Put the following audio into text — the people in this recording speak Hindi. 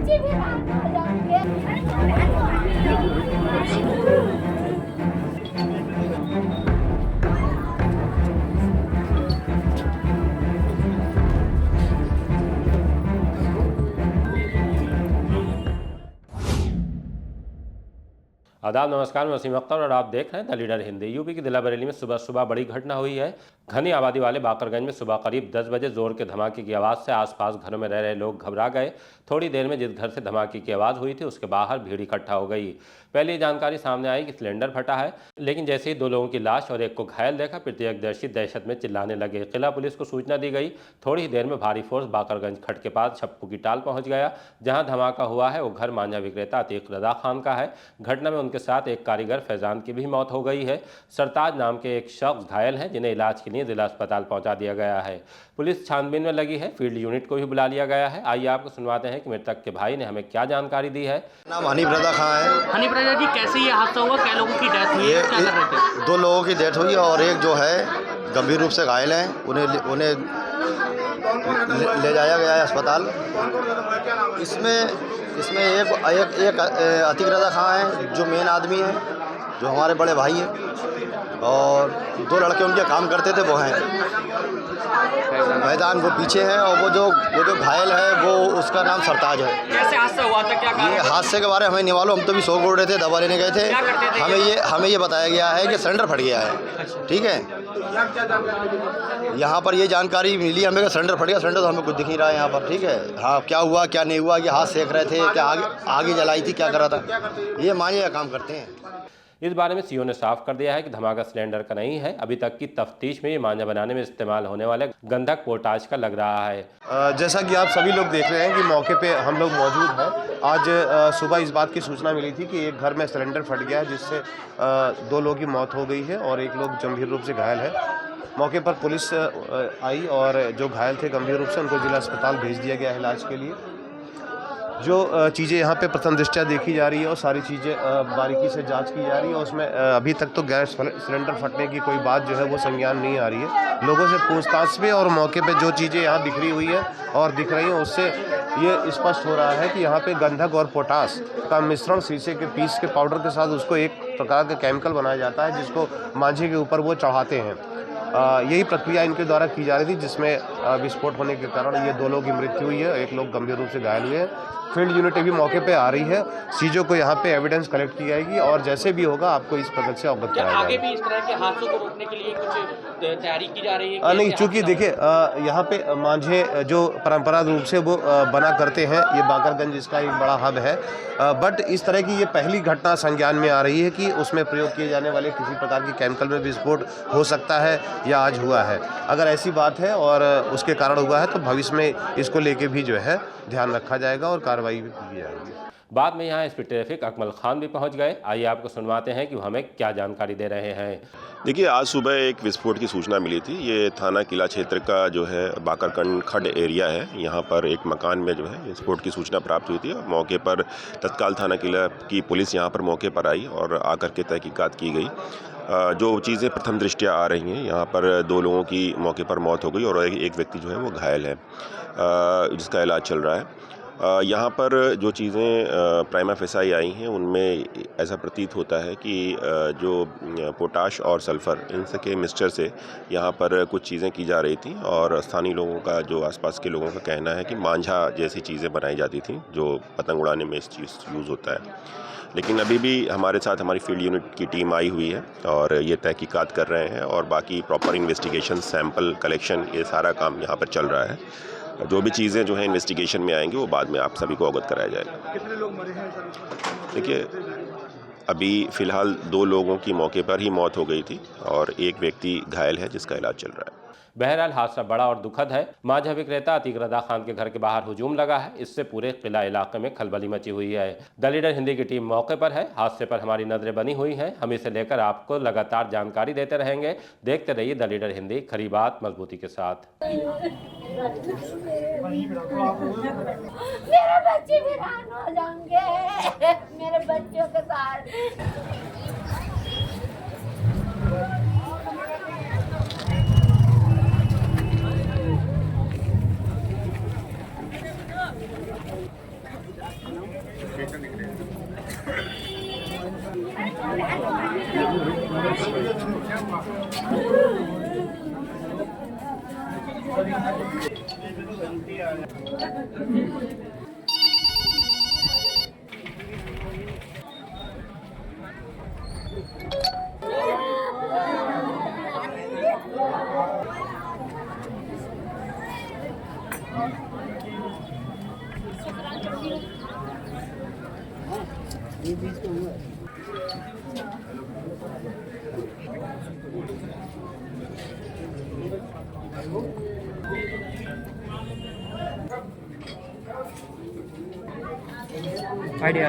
बच्चे भी हो जाएंगे। आदाब, नमस्कार। मैं वसीम अख्तर और आप देख रहे हैं द लीडर हिंदी। यूपी की दिला बरेली में सुबह सुबह बड़ी घटना हुई है। घनी आबादी वाले बाकरगंज में सुबह करीब 10 बजे जोर के धमाके की आवाज़ से आसपास घरों में रह रहे लोग घबरा गए। थोड़ी देर में जिस घर से धमाके की आवाज़ हुई थी उसके बाहर भीड़ इकट्ठा हो गई। पहले जानकारी सामने आई कि सिलेंडर फटा है, लेकिन जैसे ही 2 लोगों की लाश और एक को घायल देखा, प्रत्यक्षदर्शी दहशत में चिल्लाने लगे। किला पुलिस को सूचना दी गई। थोड़ी ही देर में भारी फोर्स बाकरगंज खट के पास छप्पू की टाल पहुंच गया। जहां धमाका हुआ है वो घर मांझा विक्रेता अतीक रजा खान का है। घटना में उनके साथ एक कारीगर फैजान की भी मौत हो गई है। सरताज नाम के एक शख्स घायल हैं, जिन्हें इलाज के लिए जिला अस्पताल पहुंचा दिया गया है। पुलिस छानबीन में लगी है। फील्ड यूनिट को भी बुला लिया गया है। आइए आपको सुनवाते हैं कि मृतक के भाई ने हमें क्या जानकारी दी है। नाम हनीफ रजा खान है। हनीफ रजा जी, कैसे ये हादसा हुआ? क्या लोगों की डेथ हुई है? क्या कर रहे थे? 2 लोगों की डेथ हुई और एक जो है गंभीर रूप से घायल है। उन्हें ले जाया गया है अस्पताल। इसमें एक अतीक रजा खान है जो मेन आदमी है, जो हमारे बड़े भाई हैं, और 2 लड़के उनके काम करते थे वो हैं। मैदान वो पीछे है, और वो जो घायल है वो उसका नाम सरताज है। कैसे हादसा हुआ था? क्या ये हादसे के बारे में हमें नहीं मालूम। हम तो भी सो उड़ रहे थे, दवा लेने गए थे। क्या करते थे? हमें ये बताया गया है कि सिलेंडर फट गया है। ठीक है, यहाँ पर ये जानकारी मिली हमें कि सिलेंडर फट गया। सिलेंडर तो हमें कुछ दिख नहीं रहा है यहाँ पर। ठीक है, हाँ, क्या हुआ क्या नहीं हुआ, ये हाथ सेक रहे थे, क्या आगे जलाई थी, क्या कर रहा था, ये मांझे का काम करते हैं। इस बारे में सीओ ने साफ कर दिया है कि धमाका सिलेंडर का नहीं है। अभी तक की तफ्तीश में ये मांझा बनाने में इस्तेमाल होने वाले गंधक पोटाश का लग रहा है। जैसा कि आप सभी लोग देख रहे हैं कि मौके पे हम लोग मौजूद हैं। आज सुबह इस बात की सूचना मिली थी कि एक घर में सिलेंडर फट गया है, जिससे 2 लोगों की मौत हो गई है और एक लोग गंभीर रूप से घायल है। मौके पर पुलिस आई और जो घायल थे गंभीर रूप से, उनको जिला अस्पताल भेज दिया गया है इलाज के लिए। जो चीज़ें यहाँ पे प्रथम दृष्टया देखी जा रही है और सारी चीज़ें बारीकी से जांच की जा रही है, उसमें अभी तक तो गैस सिलेंडर फटने की कोई बात जो है वो संज्ञान नहीं आ रही है। लोगों से पूछताछ पे और मौके पे जो चीज़ें यहाँ बिखरी हुई है और दिख रही हैं, उससे ये स्पष्ट हो रहा है कि यहाँ पे गंधक और पोटाश का मिश्रण शीशे के पीस के पाउडर के साथ उसको एक प्रकार का केमिकल बनाया जाता है, जिसको मांझे के ऊपर वो चढ़ाते हैं। यही प्रक्रिया इनके द्वारा की जा रही थी, जिसमें विस्फोट होने के कारण ये 2 लोगों की मृत्यु हुई है, एक लोग गंभीर रूप से घायल हुए हैं। फील्ड यूनिट भी मौके पे आ रही है। चीज़ों को यहाँ पे एविडेंस कलेक्ट की जाएगी और जैसे भी होगा आपको इस प्रकार से अवगत कराया जाएगा। आगे भी इस तरह के हादसों को रोकने के लिए कुछ तैयारी की जा रही है? नहीं, चूंकि देखिए यहाँ पे मांझे जो परंपरागत रूप से वो बना करते हैं, ये बाकरगंज इसका एक बड़ा हब है। बट इस तरह की ये पहली घटना संज्ञान में आ रही है कि उसमें प्रयोग किए जाने वाले किसी प्रकार की केमिकल में विस्फोट हो सकता है या आज हुआ है। अगर ऐसी बात है और उसके कारण हुआ है तो भविष्य में इसको लेके भी जो है ध्यान रखा जाएगा और कार्रवाई भी की जाएगी। बाद में यहाँ एसपी ट्रैफिक अकमल खान भी पहुँच गए। आइए आपको सुनवाते हैं कि वो हमें क्या जानकारी दे रहे हैं। देखिए, आज सुबह एक विस्फोट की सूचना मिली थी। ये थाना किला क्षेत्र का जो है बाकरगंज खड एरिया है। यहाँ पर एक मकान में जो है विस्फोट की सूचना प्राप्त हुई थी और मौके पर तत्काल थाना किला की पुलिस यहाँ पर मौके पर आई और आकर के तहकीकात की गई। जो चीज़ें प्रथम दृष्टया आ रही हैं, यहाँ पर 2 लोगों की मौके पर मौत हो गई और एक व्यक्ति जो है वो घायल है, जिसका इलाज चल रहा है। यहाँ पर जो चीज़ें प्राइमा फेसाई आई हैं, उनमें ऐसा प्रतीत होता है कि जो पोटाश और सल्फ़र, इनसे के मिक्सचर से यहाँ पर कुछ चीज़ें की जा रही थी और स्थानीय लोगों का, जो आसपास के लोगों का कहना है कि मांझा जैसी चीज़ें बनाई जाती थी जो पतंग उड़ाने में इस चीज़ यूज़ होता है। लेकिन अभी भी हमारे साथ हमारी फील्ड यूनिट की टीम आई हुई है और ये तहकीकात कर रहे हैं और बाकी प्रॉपर इन्वेस्टिगेशन, सैंपल कलेक्शन, ये सारा काम यहाँ पर चल रहा है। जो भी चीज़ें जो है इन्वेस्टिगेशन में आएंगी वो बाद में आप सभी को अवगत कराया जाएगा। कितने लोग मरे हैं? देखिए, अभी फ़िलहाल 2 लोगों की मौके पर ही मौत हो गई थी और एक व्यक्ति घायल है जिसका इलाज चल रहा है। बहरहाल हादसा बड़ा और दुखद है। मांझा विक्रेता अतीक रजा खान के घर के बाहर हुजूम लगा है। इससे पूरे किला इलाके में खलबली मची हुई है। द लीडर हिंदी की टीम मौके पर है। हादसे पर हमारी नजरें बनी हुई हैं। हम इसे लेकर आपको लगातार जानकारी देते रहेंगे। देखते रहिए द लीडर हिंदी, खरी बात मजबूती के साथ। मेरे बच्चे भी हो जाएंगे, मेरे बच्चों के साथ। आइडिया